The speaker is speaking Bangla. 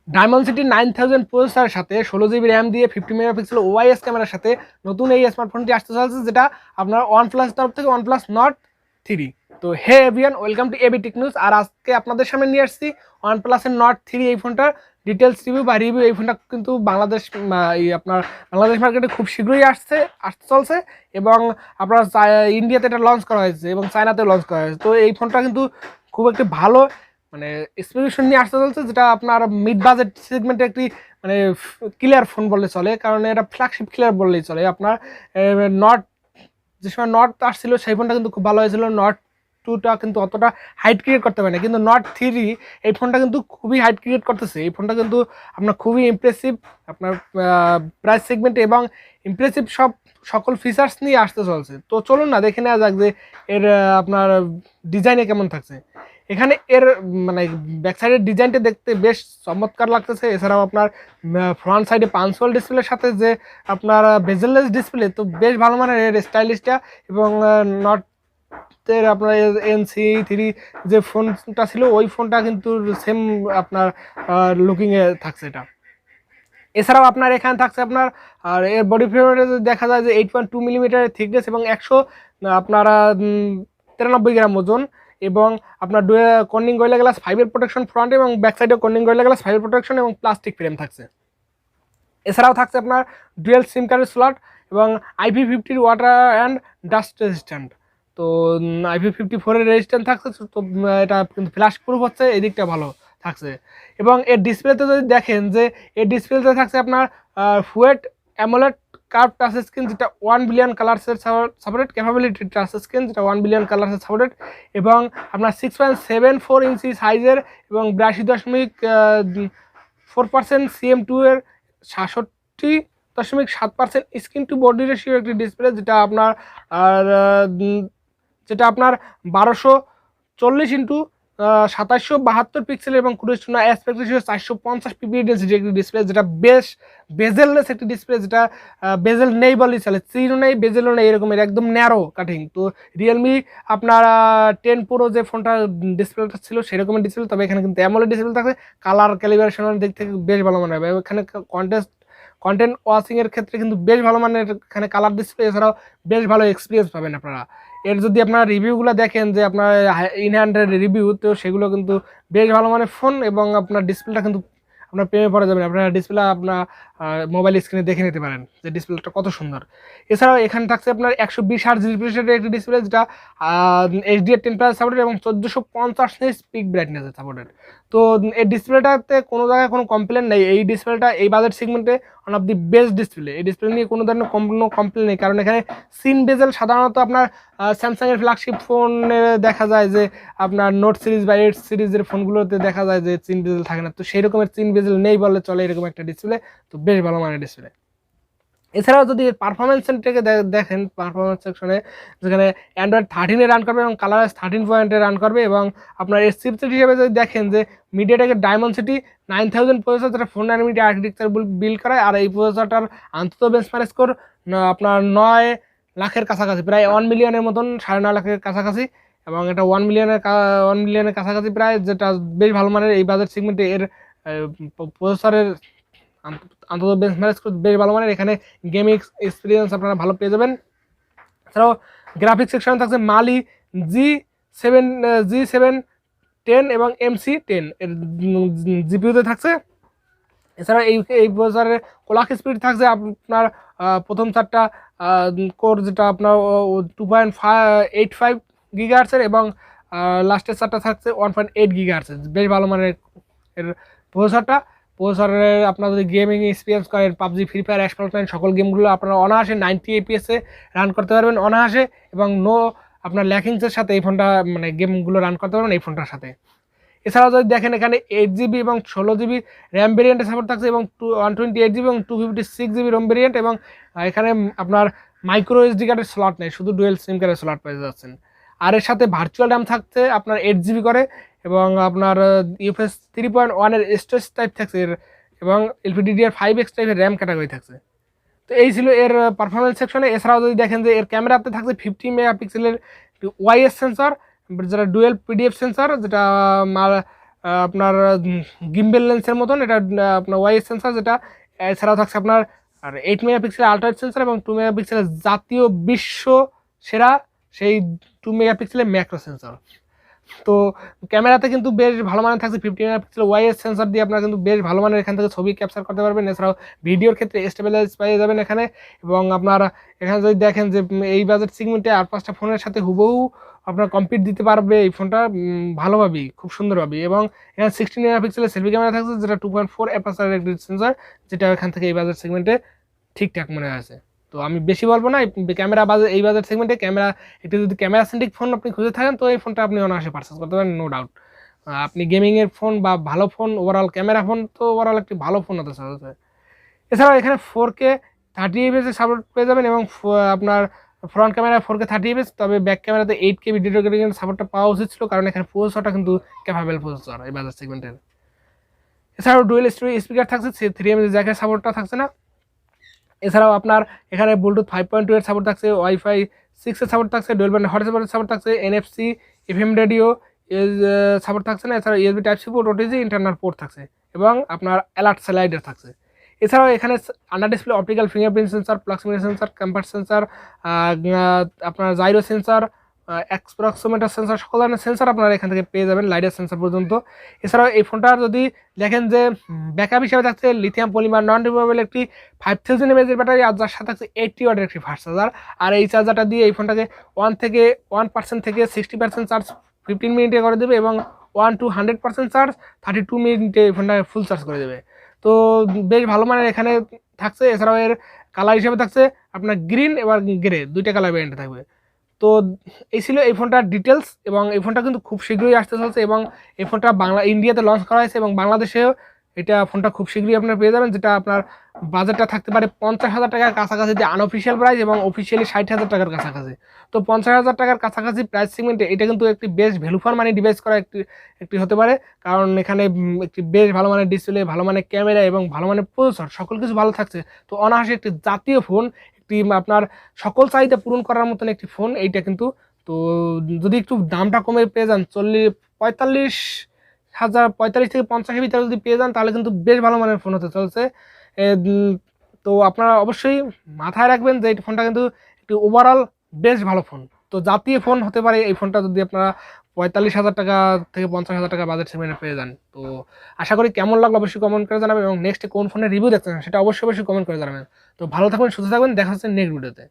ডায়মন্ডসিটি 9000 প্রসেসরের সাথে 16GB র্যাম দিয়ে 50 মেগাপিক্সেল ওআইএস ক্যামেরার সাথে নতুন এই স্মার্টফোনটি আসতে চলেছে, যেটা আপনার OnePlus তরফ থেকে OnePlus Nord 3। তো হে এভিয়ান, ওয়েলকাম টু ABTechnews। আর আজকে আপনাদের সামনে নিয়ে আসছি OnePlus Nord 3 এই ফোনটার ডিটেলস রিভিউ বা রিভিউ। এই ফোনটা কিন্তু আপনার বাংলাদেশ মার্কেটে খুব শীঘ্রই আসতে চলছে, এবং আপনার ইন্ডিয়াতে এটা লঞ্চ করা হয়েছে এবং চায়নাতে লঞ্চ করা হয়েছে। তো এই ফোনটা কিন্তু খুব একটি ভালো মানে স্পেসিফিকেশন নিয়ে আসতে চলছে, যেটা আপনার মিড বাজেট সেগমেন্টে একটি মানে ক্লিয়ার ফোন বললে চলে, কারণ এটা ফ্ল্যাগশিপ ক্লিয়ার বললেই চলে। আপনার নট যে সময় নট আসছিল সেই ফোনটা কিন্তু খুব ভালো হয়েছিল, নট 2টা কিন্তু অতটা হাইট ক্রিয়েট করতে পারে না, কিন্তু নট 3 এই ফোনটা কিন্তু খুবই হাইট ক্রিয়েট করতেছে। এই ফোনটা কিন্তু আপনার খুবই ইমপ্রেসিভ আপনার প্রাইস সেগমেন্টে এবং ইমপ্রেসিভ সকল ফিচার্স নিয়ে আসতে চলছে। তো চলুন না দেখে নেওয়া যাক যে এর আপনার ডিজাইনে কেমন থাকছে। এখানে এর মানে ব্যাক সাইডের ডিজাইনটা দেখতে বেশ চমৎকার লাগতেছে। এছাড়াও আপনার ফ্রন্ট সাইডে পাঁচওয়াল ডিসপ্লের সাথে যে আপনার বেজেললেস ডিসপ্লে, তো বেশ ভালো মানের এর স্টাইলিশটা। এবং নটের আপনার NC3 যে ফোনটা ছিল ওই ফোনটা কিন্তু সেম আপনার লুকিংয়ে থাকছে এটা। এছাড়াও আপনার এখানে থাকছে আপনার আর এর বডি ফ্রেমে দেখা যায় যে 8.2 মিলিমিটারের থিকনেস এবং 100 আপনারা 93 গ্রাম ওজন, এবং আপনার Corning gorilla glass 5 protection front এবং ব্যাক সাইডে কর্নিং গরিলা গ্লাস 5 প্রোটেকশন এবং প্লাস্টিক ফ্রেম থাকছে। এছাড়াও থাকছে আপনার ডুয়েল সিম কার্ডের স্লট এবং IP50 water and dust resistant. তো IP54 এর রেজিস্ট্যান্ট থাকছে, তো এটা কিন্তু ফ্ল্যাশ প্রুফ হচ্ছে, এই দিকটা ভালো থাকছে। এবং এর ডিসপ্লেতে যদি দেখেন যে এর ডিসপ্লেতে থাকছে আপনার fluid AMOLED curve touch screen, যেটা 1 বিলিয়ন কালার্সের সাপোর্টেড ক্যাপাবিলিটি টাচ স্ক্রিন, যেটা 1 বিলিয়ন কালার্সের সাপোর্টেড, এবং আপনার 6.74 ইঞ্চি সাইজের এবং 82.4% CM2 এর 66.7% স্ক্রিন টু বডি রেশিও একটি ডিসপ্লে, যেটা আপনার আর যেটা আপনার 1240x2772 পিক্সেল এবং কুড়িশোনা অ্যাসপেক্ট রেশিও 450 পিপি ডেন্সিটি একটি ডিসপ্লে, যেটা বেশ বেজেললেস একটি ডিসপ্লে, যেটা বেজেল নেই বলেই চলে, চিনও নেই বেজেলও নেই, এরকমের একদম ন্যারো কাটিং। তো রিয়েলমি আপনার 10 প্রো যে ফোনটা ডিসপ্লেটা ছিল সেরকমের ডিসপ্লে, তবে এখানে কিন্তু অ্যামোলেড ডিসপ্লে থাকে, কালার ক্যালিব্রেশনের দিক থেকে বেশ ভালো মনে হবে। এখানে কন্টেন্ট ওয়াচিং এর ক্ষেত্রে কিন্তু বেশ ভালো মানের এখানে কালার ডিসপ্লে, এছাড়াও বেশ ভালো এক্সপিরিয়েন্স পাবেন আপনারা। এর যদি আপনারা রিভিউগুলো দেখেন যে আপনার ইন হ্যান্ডের রিভিউ, তো সেগুলো কিন্তু বেশ ভালো মানের ফোন, এবং আপনার ডিসপ্লেটা কিন্তু আপনার প্রেমে পড়ে যাবেন। আপনার ডিসপ্লে আপনার মোবাইল স্ক্রিনে দেখে নিতে পারেন যে ডিসপ্লেটা কত সুন্দর। এছাড়াও এখানে থাকছে আপনার 120 Hz রিফ্রেশ রেটের একটি ডিসপ্লে, যেটা HDR10+ সাপোর্টেড এবং 1450 নিটস পিক ব্রাইটনেসে সাপোর্টেড। তো এই ডিসপ্লেটাতে কোনো জায়গায় কোনো কমপ্লেন নেই। এই ডিসপ্লেটা এই বাজেট সেগমেন্টে one of the best display. এই ডিসপ্লে নিয়ে কোনো ধরনের কোনো কমপ্লেন নেই, কারণ এখানে সিন বেজেল সাধারণত আপনার স্যামসাংয়ের ফ্ল্যাগশিপ ফোনে দেখা যায় যে আপনার নোট সিরিজ বা 8 সিরিজের ফোনগুলোতে দেখা যায় যে চিন বেজেল থাকে না, তো সেই রকমের চিন বেজেল নেই বললে চলে এরকম একটা ডিসপ্লে। তো বেশ ভালো মানের ডিসপ্লে। এছাড়াও যদি পারফরমেন্স থেকে দেখেন, পারফরমেন্স সেকশনে যেখানে অ্যান্ড্রয়েড 13 রান করবে এবং কালারস 13 রান করবে, এবং আপনার এর চিপসেট হিসেবে যদি দেখেন যে মিডিয়াটেকের ডায়মন্ডসিটি 9000 প্রসেসর, যেটা 4 ন্যানোমিটার আর্কিটেকচার বিল্ড করায়, আর এই প্রসেসরটার আন্তত বেঞ্চমার্ক স্কোর আপনার 9 লাখের কাছাকাছি, প্রায় 1 মিলিয়নের মতন, 9.5 লাখের কাছাকাছি, এবং এটা 1 মিলিয়নের কাছাকাছি প্রায়, যেটা বেশ ভালো মানের এই বাজেট সেগমেন্টে এর প্রসেসরের অন্তত বেঞ্চমার্ক বেশ ভালো মানের। এখানে গেমিং এক্সপিরিয়েন্স আপনারা ভালো পেয়ে যাবেন। এছাড়াও গ্রাফিক্স সেকশনে থাকছে মালি G710 এবং MC10 এর জিপিইউতে থাকছে। এছাড়া এই প্রসেসরের ক্লক স্পিড থাকছে আপনার প্রথম 4টা কোর, যেটা আপনার 2.85 গিগাহার্টজের, এবং লাস্টের 4টা থাকছে 1.8 গিগাহার্টজের। বেশ ভালো মানের এর প্রসেসরের আপনারা যদি গেমিং এক্সপিরিয়েন্স করেন, পাবজি, ফ্রি ফায়ার, অ্যাশপাল্ট সকল গেমগুলো আপনারা অনায়াসে 90 FPS রান করতে পারবেন অনায়াসে, এবং আপনার ল্যাকিংসের সাথে এই ফোনটা মানে গেমগুলো রান করতে পারবেন এই ফোনটার সাথে। এছাড়াও যদি দেখেন এখানে 8GB এবং 16GB র্যাম ভেরিয়েন্টের সাপোর্ট থাকছে, এবং 128GB এবং 256GB রোম ভেরিয়েন্ট, এবং এখানে আপনার মাইক্রো SD কার্ডের স্লট নেই, শুধু ডুয়েল সিম কার্ডের স্লট পেয়ে যাচ্ছেন। আর এর সাথে ভার্চুয়াল র্যাম থাকছে আপনার 8GB করে, এবং আপনার UFS 3.1 এর স্টোরেজ টাইপ থাকছে, এবং LPDDR5X টাইপের র্যাম ক্যাটাগরি থাকছে। তো এই ছিল এর পারফরমেন্স সেকশনে। এছাড়াও যদি দেখেন যে এর ক্যামেরাতে থাকছে 50 মেগাপিক্সেলের ওয়াইএস সেন্সর, যেটা ডুয়েল PDF সেন্সর, যেটা আপনার গিম্বেল লেন্সের মতন, এটা আপনার ওয়াইএস সেন্সার, যেটা এছাড়াও থাকছে আপনার আর 8 মেগাপিক্সেলের আলট্রাওয়াইড সেন্সার এবং 2 মেগাপিক্সেলের জাতীয় বিশ্ব সেরা সেই 2 মেগাপিক্সেলের ম্যাক্রো সেন্সর। তো ক্যামেরাতে কিন্তু বেশ ভালো মানের থাকছে, 50 মেগাপিক্সেল ওয়াইএস সেন্সর দিয়ে আপনারা কিন্তু বেশ ভালো মানের এখান থেকে ছবি ক্যাপচার করতে পারবেন। এছাড়াও ভিডিওর ক্ষেত্রে স্টেবিলাইজ পেয়ে যাবেন এখানে। এবং আপনার এখানে যদি দেখেন যে এই বাজেট সেগমেন্টে আর 5টা ফোনের সাথে হুবহু আপনার কম্পিট দিতে পারবে এই ফোনটা ভালোভাবেই, খুব সুন্দরভাবেই। এবং এখানে 16 মেগাপিক্সেলের সেলফি ক্যামেরা থাকছে, যেটা 2.4 অ্যাপারচারের একটি সেন্সর, যেটা এখান থেকে এই বাজেট সেগমেন্টে ঠিকঠাক মনে হয়েছে। তো আমি বেশি বলবো না, ক্যামেরা বাজেট এই বাজেট সেগমেন্টে ক্যামেরা একটি যদি ক্যামেরা সেন্ট্রিক ফোন আপনি খুঁজে থাকেন তো এই ফোনটা আপনি অনায়াসে পারচেস করতে পারেন, নো ডাউট। আপনি গেমিংয়ের ফোন বা ভালো ফোন, ওভারঅল ক্যামেরা ফোন, তো ওভারঅল একটি ভালো ফোন হতে চলেছে। এছাড়াও এখানে 4K 30 fps সাপোর্ট পেয়ে যাবেন এবং আপনার ফ্রন্ট ক্যামেরা 4K 30 fps, তবে ব্যাক ক্যামেরাতে 8K ভিডিও রেকর্ডিং সাপোর্টটা পাওয়া উচিত ছিল, কারণ এখানে প্রসেসরটা কিন্তু ক্যাপাবেল প্রসেসর এই বাজার সেগমেন্টের। এছাড়াও ডুয়েল স্পিকার থাকছে, 3 mAh জ্যাকের সাপোর্টটা থাকছে না। এছাড়াও আপনার এখানে ব্লুটুথ 5.2 এর সাপোর্ট থাকছে, ওয়াইফাই 6 এর সাপোর্ট থাকছে, ডুয়াল ব্যান্ড হটস্পটের সাপোর্ট থাকছে, NFC FM রেডিও সাপোর্ট থাকছে না। এছাড়াও USB type-C port, OTG internal port থাকছে এবং আপনার অ্যালার্ট স্লাইডার থাকছে। এছাড়াও এখানে under display optical fingerprint sensor, proximity sensor, compass sensor, আপনার জাইরো সেন্সর, অ্যাক্সপ্রক্সিমিটার সেন্সর, সকল ধরনের সেন্সর আপনারা এখান থেকে পেয়ে যাবেন, লাইডার সেন্সর পর্যন্ত। এছাড়াও এই ফোনটার যদি দেখেন যে ব্যাকআপ হিসেবে থাকছে লিথিয়াম পলিমার নন রিমুভেবল একটি 5000 mAh এর ব্যাটারি, আর যার সাথে থাকছে 80 ওয়াটের একটি ফাস্ট চার্জার। আর এই চার্জারটা দিয়ে এই ফোনটাকে 1% থেকে 60% চার্জ 15 মিনিটে করে দেবে এবং 1 to 100% চার্জ 32 মিনিটে এই ফোনটা ফুল চার্জ করে দেবে। তো বেশ ভালো মানের এখানে থাকছে। এছাড়াও এর কালার হিসেবে থাকছে আপনার গ্রিন এবং গ্রে, দুইটা কালার ভ্যারিয়েন্টে থাকবে। তো এই ছিল এই ফোনটার ডিটেলস, এবং এই ফোনটা কিন্তু খুব শীঘ্রই আসতে চলছে এবং এই ফোনটা ইন্ডিয়াতে লঞ্চ করা হয়েছে এবং বাংলাদেশেও এটা ফোনটা খুব শীঘ্রই আপনারা পেয়ে যাবেন, যেটা আপনার বাজেটটা থাকতে পারে 50,000 টাকার কাছাকাছি, যে আনঅফিসিয়াল প্রাইস, এবং অফিসিয়ালি 60,000 টাকার কাছাকাছি। তো 50,000 টাকার কাছাকাছি প্রাইস সেগমেন্টে এটা কিন্তু একটি বেশ ভ্যালু ফর মানি ডিভাইস করা একটি হতে পারে, কারণ এখানে একটি বেশ ভালো মানের ডিসপ্লে, ভালো মানের ক্যামেরা এবং ভালো মানের প্রসেসর, সকল কিছু ভালো থাকছে। তো অনায়াসে একটি জাতীয় ফোন, একটি আপনার সকল চাহিদা পূরণ করার মতন একটি ফোন এইটা কিন্তু। তো যদি একটু দামটা কমে পেয়ে যান, 45 থেকে 50-এর ভিতরে যদি পেয়ে যান, তাহলে কিন্তু বেশ ভালো মানের ফোন হতে চলছে। তো আপনারা অবশ্যই মাথায় রাখবেন যে এই ফোনটা কিন্তু একটি ওভারঅল বেশ ভালো ফোন। তো জাতীয় ফোন হতে পারে এই ফোনটা যদি আপনারা 45,000 টাকা থেকে 50,000 টাকা বাজেট সেগমেন্টে পেয়ে যান। তো আশা করি কেমন লাগলো অবশ্যই কমেন্ট করে জানাবেন, এবং নেক্সট কোন ফোনের রিভিউ দেখতে চান সেটা অবশ্যই কমেন্ট করে জানাবেন। তো ভালো থাকবেন, সুস্থ থাকবেন, দেখা হচ্ছে নেক্সট ভিডিওতে।